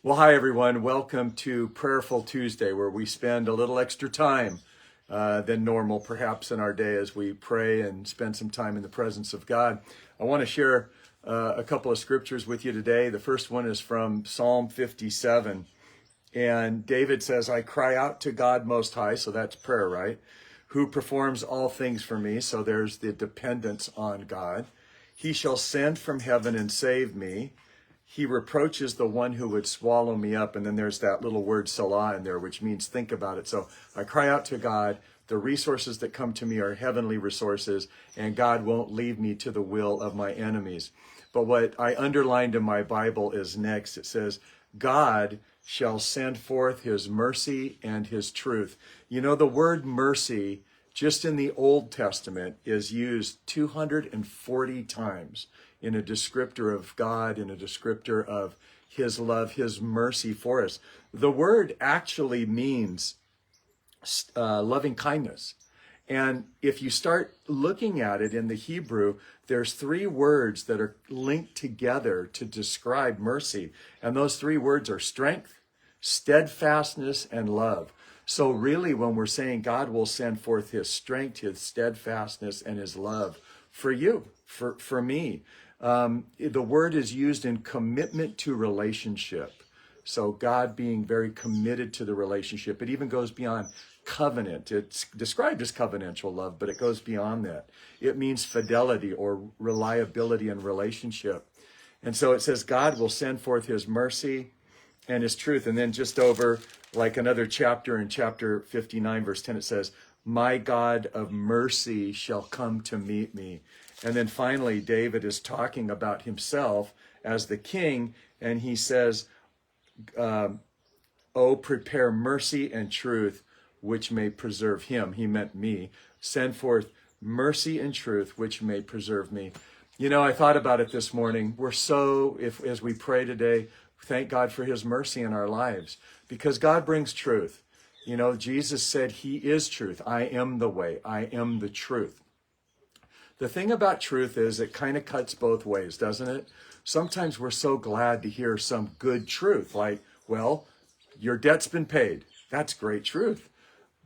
Well, hi, everyone. Welcome to Prayerful Tuesday, where we spend a little extra time than normal, perhaps, in our day as we pray and spend some time in the presence of God. I want to share a couple of scriptures with you today. The first one is from Psalm 57. And David says, I cry out to God Most High, so that's prayer, right? Who performs all things for me, so there's the dependence on God. He shall send from heaven and save me. He reproaches the one who would swallow me up. And then there's that little word Salah in there, which means think about it. So I cry out to God. The resources that come to me are heavenly resources, and God won't leave me to the will of my enemies. But what I underlined in my Bible is next. It says, God shall send forth his mercy and his truth. You know, the word mercy, just in the Old Testament, is used 240 times in a descriptor of God, in a descriptor of his love, his mercy for us. The word actually means loving kindness. And if you start looking at it in the Hebrew, there's three words that are linked together to describe mercy. And those three words are strength, steadfastness, and love. So really, when we're saying God will send forth his strength, his steadfastness, and his love for you, for me, the word is used in commitment to relationship. So God being very committed to the relationship. It even goes beyond covenant. It's described as covenantal love, but it goes beyond that. It means fidelity or reliability in relationship. And so it says God will send forth his mercy and his truth. And then just over like another chapter in chapter 59, verse 10, it says, my God of mercy shall come to meet me. And then finally, David is talking about himself as the king, and he says, oh, prepare mercy and truth, which may preserve him. He meant me. Send forth mercy and truth, which may preserve me. You know, I thought about it this morning. We're so, as we pray today, thank God for his mercy in our lives, because God brings truth. You know, Jesus said he is truth. I am the way. I am the truth. The thing about truth is it kind of cuts both ways, doesn't it? Sometimes we're so glad to hear some good truth, like, well, your debt's been paid. That's great truth.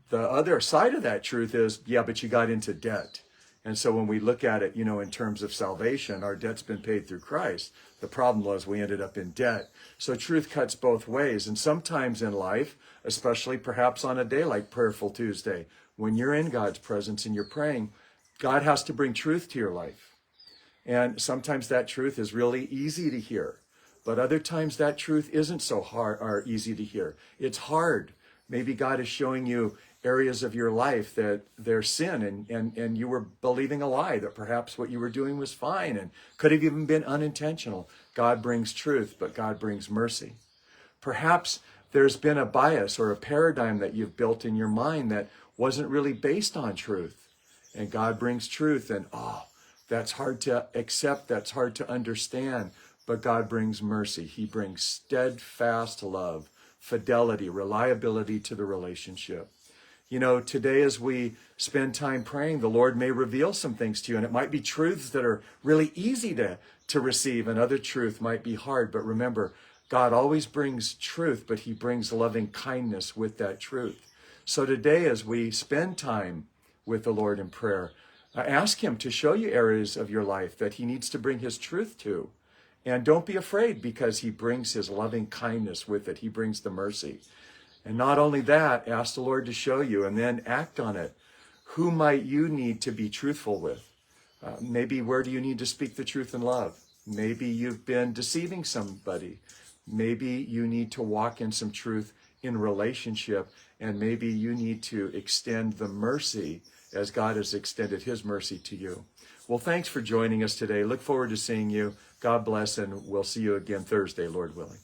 The other side of that truth is, yeah, but you got into debt. And so when we look at it, you know, in terms of salvation, our debt's been paid through Christ. The problem was we ended up in debt. So truth cuts both ways. And sometimes in life, especially perhaps on a day like Prayerful Tuesday, when you're in God's presence and you're praying, God has to bring truth to your life. And sometimes that truth is really easy to hear. But other times that truth isn't so hard or easy to hear. It's hard. Maybe God is showing you areas of your life that there's sin and you were believing a lie, that perhaps what you were doing was fine and could have even been unintentional. God brings truth, but God brings mercy. Perhaps there's been a bias or a paradigm that you've built in your mind that wasn't really based on truth. And God brings truth, and that's hard to accept, that's hard to understand, but God brings mercy. He brings steadfast love, fidelity, reliability to the relationship. You know, today as we spend time praying, the Lord may reveal some things to you, and it might be truths that are really easy to receive, and other truth might be hard. But remember, God always brings truth, but he brings loving kindness with that truth. So today as we spend time with the Lord in prayer, ask him to show you areas of your life that he needs to bring his truth to. And don't be afraid, because he brings his loving kindness with it. He brings the mercy. And not only that, ask the Lord to show you and then act on it. Who might you need to be truthful with? Maybe where do you need to speak the truth in love? Maybe you've been deceiving somebody. Maybe you need to walk in some truth in relationship. And maybe you need to extend the mercy as God has extended his mercy to you. Well, thanks for joining us today. Look forward to seeing you. God bless, and we'll see you again Thursday, Lord willing.